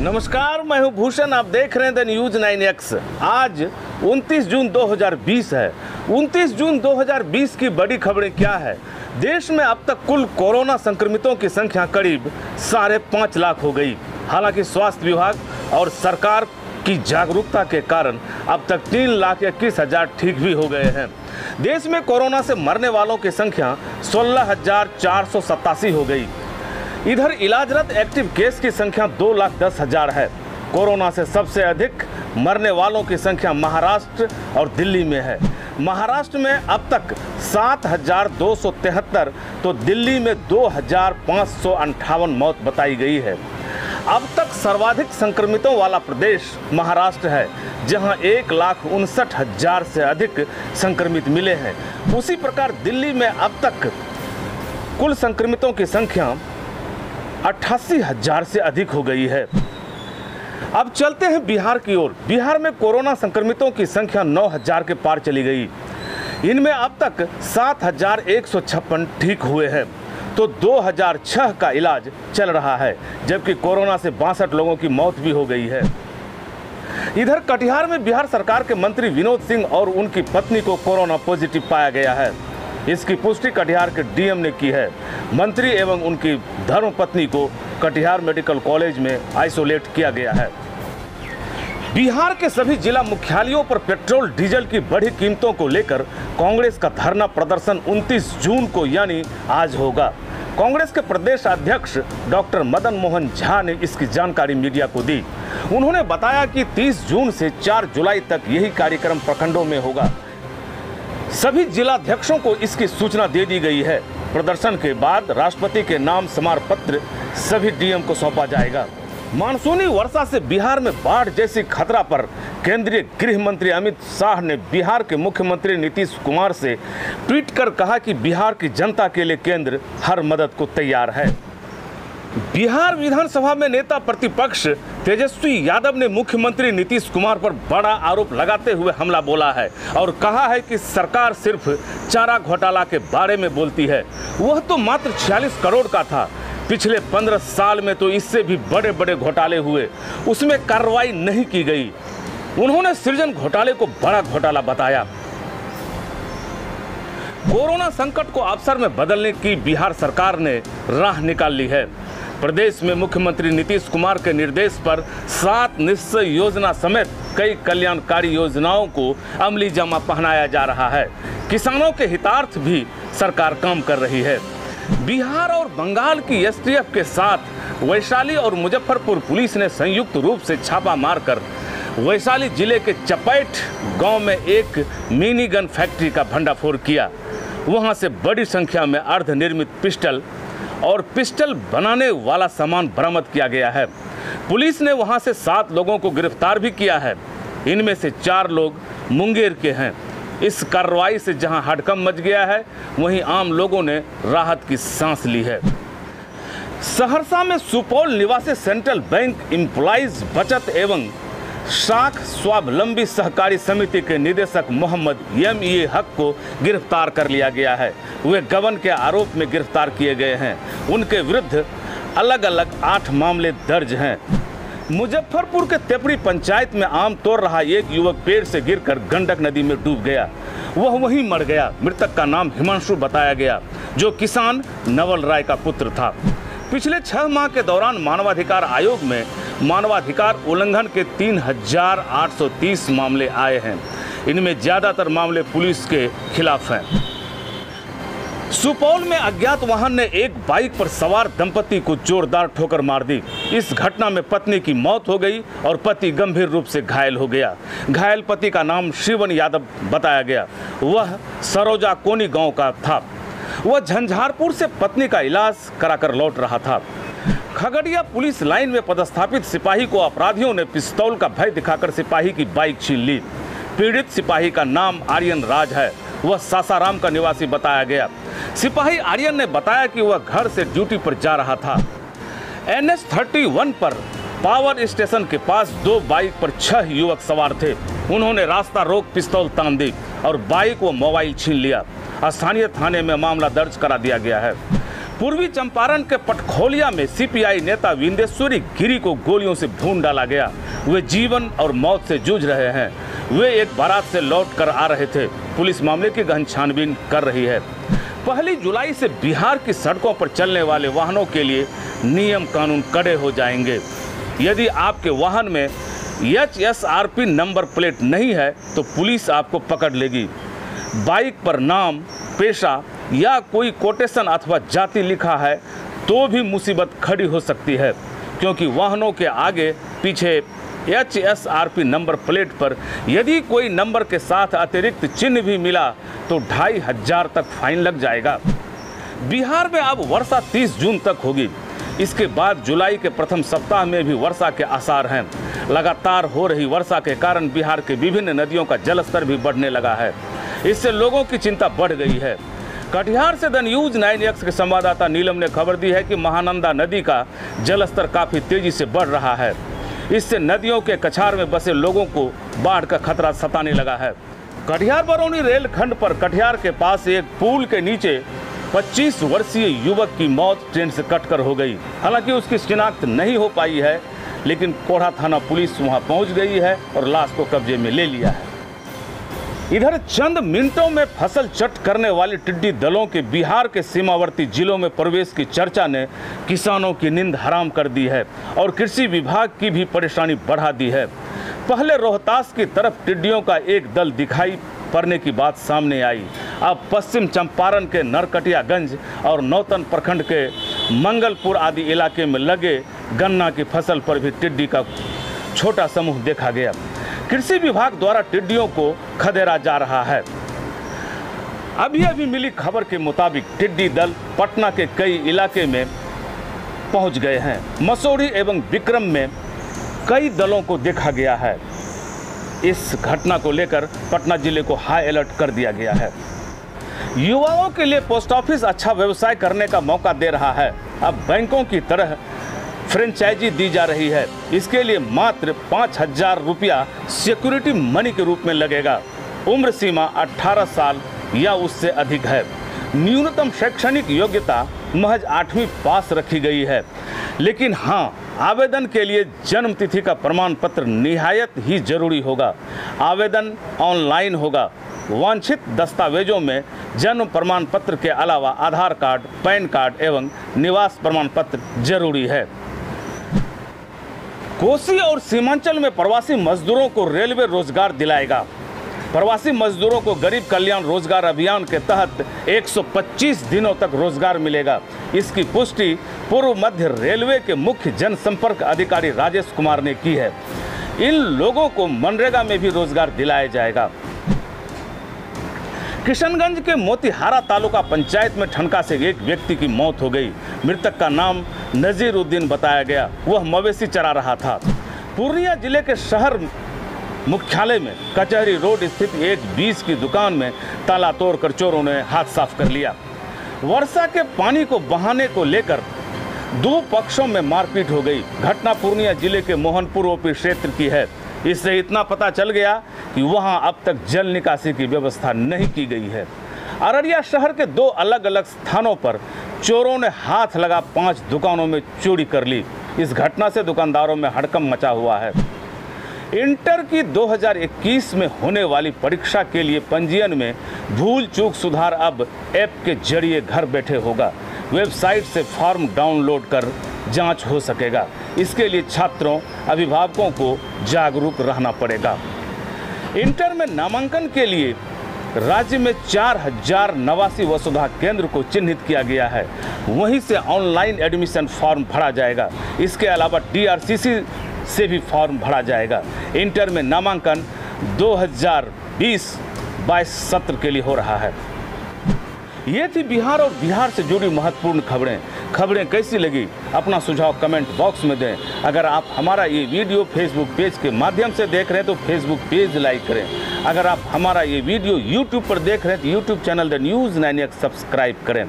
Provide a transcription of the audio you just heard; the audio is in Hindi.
नमस्कार, मैं हूं भूषण। आप देख रहे हैं द न्यूज 9X। आज 29 जून 2020 है। 29 जून 2020 की बड़ी खबरें क्या है? देश में अब तक कुल कोरोना संक्रमितों की संख्या करीब 5.5 लाख हो गई। हालांकि स्वास्थ्य विभाग और सरकार की जागरूकता के कारण अब तक 3,21,000 ठीक भी हो गए हैं। देश में कोरोना से मरने वालों की संख्या 16,487 हो गई। इधर इलाजरत एक्टिव केस की संख्या 2,10,000 है। कोरोना से सबसे अधिक मरने वालों की संख्या महाराष्ट्र और दिल्ली में है। महाराष्ट्र में अब तक 7,273 तो दिल्ली में 2,558 मौत बताई गई है। अब तक सर्वाधिक संक्रमितों वाला प्रदेश महाराष्ट्र है, जहां 1,59,000 से अधिक संक्रमित मिले हैं। उसी प्रकार दिल्ली में अब तक कुल संक्रमितों की संख्या 88,000 से अधिक हो गई है। अब चलते हैं बिहार की ओर। बिहार में कोरोना संक्रमितों की संख्या 9,000 के पार चली गई। इनमें अब तक 7,156 ठीक हुए हैं, तो 2,006 का इलाज चल रहा है, जबकि कोरोना से 62 लोगों की मौत भी हो गई है। इधर कटिहार में बिहार सरकार के मंत्री विनोद सिंह और उनकी पत्नी को कोरोना पॉजिटिव पाया गया है। इसकी पुष्टि कटिहार के डीएम ने की है। मंत्री एवं उनकी धर्मपत्नी को कटिहार मेडिकल कॉलेज में आइसोलेट किया गया है। बिहार के सभी जिला मुख्यालयों पर पेट्रोल डीजल की बढ़ी कीमतों को लेकर कांग्रेस का धरना प्रदर्शन 29 जून को यानी आज होगा। कांग्रेस के प्रदेश अध्यक्ष डॉक्टर मदन मोहन झा ने इसकी जानकारी मीडिया को दी। उन्होंने बताया कि 30 जून से 4 जुलाई तक यही कार्यक्रम प्रखंडों में होगा। सभी जिलाध्यक्षों को इसकी सूचना दे दी गई है। प्रदर्शन के बाद राष्ट्रपति के नाम स्मारक पत्र सभी डीएम को सौंपा जाएगा। मानसूनी वर्षा से बिहार में बाढ़ जैसी खतरा पर केंद्रीय गृह मंत्री अमित शाह ने बिहार के मुख्यमंत्री नीतीश कुमार से ट्वीट कर कहा कि बिहार की जनता के लिए केंद्र हर मदद को तैयार है। बिहार विधानसभा में नेता प्रतिपक्ष तेजस्वी यादव ने मुख्यमंत्री नीतीश कुमार पर बड़ा आरोप लगाते हुए हमला बोला है और कहा है कि सरकार सिर्फ चारा घोटाला के बारे में बोलती है। वह तो मात्र 46 करोड़ का था। पिछले 15 साल में तो इससे भी बड़े बड़े घोटाले हुए, उसमें कार्रवाई नहीं की गई। उन्होंने सृजन घोटाले को बड़ा घोटाला बताया। कोरोना संकट को अवसर में बदलने की बिहार सरकार ने राह निकाल ली है। प्रदेश में मुख्यमंत्री नीतीश कुमार के निर्देश पर 7 निश्चय योजना समेत कई कल्याणकारी योजनाओं को अमली जामा पहनाया जा रहा है। किसानों के हितार्थ भी सरकार काम कर रही है। बिहार और बंगाल की एसटीएफ के साथ वैशाली और मुजफ्फरपुर पुलिस ने संयुक्त रूप से छापा मारकर वैशाली जिले के चपैठ गांव में एक मिनी गन फैक्ट्री का भंडाफोड़ किया। वहां से बड़ी संख्या में अर्धनिर्मित पिस्टल और पिस्टल बनाने वाला सामान बरामद किया गया है। पुलिस ने वहां से 7 लोगों को गिरफ्तार भी किया है। इनमें से 4 लोग मुंगेर के हैं। इस कार्रवाई से जहां हड़कंप मच गया है, वहीं आम लोगों ने राहत की सांस ली है। सहरसा में सुपौल निवासी सेंट्रल बैंक एम्प्लॉइज बचत एवं शाख स्वावलंबी सहकारी समिति के निदेशक मोहम्मद एम.ए. हक को गिरफ्तार कर लिया गया है। वे गबन के आरोप में गिरफ्तार किए गए हैं। उनके विरुद्ध अलग अलग 8 मामले दर्ज हैं। मुजफ्फरपुर के तेपड़ी पंचायत में आम तोड़ रहा एक युवक पेड़ से गिरकर गंडक नदी में डूब गया। वह वहीं मर गया। मृतक का नाम हिमांशु बताया गया, जो किसान नवल राय का पुत्र था। पिछले 6 माह के दौरान मानवाधिकार आयोग में मानवाधिकार उल्लंघन के 3,830 मामले आए हैं। इनमें ज्यादातर मामले पुलिस के खिलाफ हैं। सुपौल में अज्ञात वाहन ने एक बाइक पर सवार दंपति को जोरदार ठोकर मार दी। इस घटना में पत्नी की मौत हो गई और पति गंभीर रूप से घायल हो गया। घायल पति का नाम श्रीवन यादव बताया गया। वह सरोजा कोनी गांव का था। वह झंझारपुर से पत्नी का इलाज कराकर लौट रहा था। खगड़िया पुलिस लाइन में पदस्थापित सिपाही को अपराधियों ने पिस्तौल का भय दिखाकर सिपाही की बाइक छीन ली। पीड़ित सिपाही का नाम आर्यन राज है। वह सासाराम का निवासी बताया गया। सिपाही आर्यन ने बताया कि वह घर से ड्यूटी पर जा रहा था। NH-31 पर पावर स्टेशन के पास 2 बाइक पर 6 युवक सवार थे। उन्होंने रास्ता रोक पिस्तौल तान दी और बाइक व मोबाइल छीन लिया। स्थानीय थाने में मामला दर्ज करा दिया गया है। पूर्वी चंपारण के पटखोलिया में सीपीआई नेता विंदेश्वरी गिरी को गोलियों से भून डाला गया। वे जीवन और मौत से जूझ रहे हैं। वे एक बारात से लौट कर आ रहे थे। पुलिस मामले की गहन छानबीन कर रही है। 1 जुलाई से बिहार की सड़कों पर चलने वाले वाहनों के लिए नियम कानून कड़े हो जाएंगे। यदि आपके वाहन में HSRP नंबर प्लेट नहीं है तो पुलिस आपको पकड़ लेगी। बाइक पर नाम, पेशा या कोई कोटेशन अथवा जाति लिखा है तो भी मुसीबत खड़ी हो सकती है, क्योंकि वाहनों के आगे पीछे HSRP नंबर प्लेट पर यदि कोई नंबर के साथ अतिरिक्त चिन्ह भी मिला तो 2500 तक फाइन लग जाएगा। बिहार में अब वर्षा 30 जून तक होगी। इसके बाद जुलाई के प्रथम सप्ताह में भी वर्षा के आसार हैं। लगातार हो रही वर्षा के कारण बिहार के विभिन्न नदियों का जलस्तर भी बढ़ने लगा है। इससे लोगों की चिंता बढ़ गई है। कटिहार से द न्यूज 9X के संवाददाता नीलम ने खबर दी है कि महानंदा नदी का जलस्तर काफी तेजी से बढ़ रहा है। इससे नदियों के कछार में बसे लोगों को बाढ़ का खतरा सताने लगा है। कटिहार बरौनी रेलखंड पर कटिहार के पास एक पुल के नीचे 25 वर्षीय युवक की मौत ट्रेन से कटकर हो गई। हालांकि उसकी शिनाख्त नहीं हो पाई है, लेकिन कोढ़ा थाना पुलिस वहां पहुंच गई है और लाश को कब्जे में ले लिया है। इधर चंद मिनटों में फसल चट करने वाली टिड्डी दलों के बिहार के सीमावर्ती जिलों में प्रवेश की चर्चा ने किसानों की नींद हराम कर दी है और कृषि विभाग की भी परेशानी बढ़ा दी है। पहले रोहतास की तरफ टिड्डियों का एक दल दिखाई पड़ने की बात सामने आई। अब पश्चिम चंपारण के नरकटियागंज और नौतन प्रखंड के मंगलपुर आदि इलाके में लगे गन्ना की फसल पर भी टिड्डी का छोटा समूह देखा गया। कृषि विभाग द्वारा टिड्डियों को खदेड़ा जा रहा है। अभी मिली खबर के मुताबिक टिड्डी दल पटना के कई इलाके में पहुंच गए हैं। मसौढ़ी एवं विक्रम में कई दलों को देखा गया है। इस घटना को लेकर पटना जिले को हाई अलर्ट कर दिया गया है। युवाओं के लिए पोस्ट ऑफिस अच्छा व्यवसाय करने का मौका दे रहा है। अब बैंकों की तरह फ्रेंचाइजी दी जा रही है। इसके लिए मात्र 5000 रुपया सिक्योरिटी मनी के रूप में लगेगा। उम्र सीमा 18 साल या उससे अधिक है। न्यूनतम शैक्षणिक योग्यता महज 8वीं पास रखी गई है। लेकिन हाँ, आवेदन के लिए जन्म तिथि का प्रमाण पत्र निहायत ही जरूरी होगा। आवेदन ऑनलाइन होगा। वांछित दस्तावेजों में जन्म प्रमाण पत्र के अलावा आधार कार्ड, पैन कार्ड एवं निवास प्रमाण पत्र जरूरी है। कोसी और सीमांचल में प्रवासी मजदूरों को रेलवे रोजगार दिलाएगा। प्रवासी मजदूरों को गरीब कल्याण रोजगार अभियान के तहत 125 दिनों तक रोजगार मिलेगा। इसकी पुष्टि पूर्व मध्य रेलवे के मुख्य जनसंपर्क अधिकारी राजेश कुमार ने की है। इन लोगों को मनरेगा में भी रोजगार दिलाया जाएगा। किशनगंज के मोतिहारा तालुका पंचायत में ठनका से एक व्यक्ति की मौत हो गई। मृतक का नाम नजीरुद्दीन बताया गया। वह मवेशी चरा रहा था। पूर्णिया जिले के शहर मुख्यालय में कचहरी रोड स्थित एक बीज की दुकान में ताला तोड़कर चोरों ने हाथ साफ कर लिया। वर्षा के पानी को बहाने को लेकर दो पक्षों में मारपीट हो गई। घटना पूर्णिया जिले के मोहनपुर ओपी क्षेत्र की है। इससे इतना पता चल गया कि वहां अब तक जल निकासी की व्यवस्था नहीं की गई है। अररिया शहर के 2 अलग अलग स्थानों पर चोरों ने हाथ लगा 5 दुकानों में चोरी कर ली। इस घटना से दुकानदारों में हड़कंप मचा हुआ है। इंटर की 2021 में होने वाली परीक्षा के लिए पंजीयन में भूल चूक सुधार अब ऐप के जरिए घर बैठे होगा। वेबसाइट से फॉर्म डाउनलोड कर जांच हो सकेगा। इसके लिए छात्रों, अभिभावकों को जागरूक रहना पड़ेगा। इंटर में नामांकन के लिए राज्य में 4089 वसुधा केंद्र को चिन्हित किया गया है। वहीं से ऑनलाइन एडमिशन फॉर्म भरा जाएगा। इसके अलावा DRCC से भी फॉर्म भरा जाएगा। इंटर में नामांकन 2020-22 सत्र के लिए हो रहा है। ये थी बिहार और बिहार से जुड़ी महत्वपूर्ण खबरें कैसी लगी अपना सुझाव कमेंट बॉक्स में दें। अगर आप हमारा ये वीडियो फेसबुक पेज के माध्यम से देख रहे हैं तो फेसबुक पेज लाइक करें। अगर आप हमारा ये वीडियो यूट्यूब पर देख रहे हैं तो YouTube channel the news 9X subscribe करें।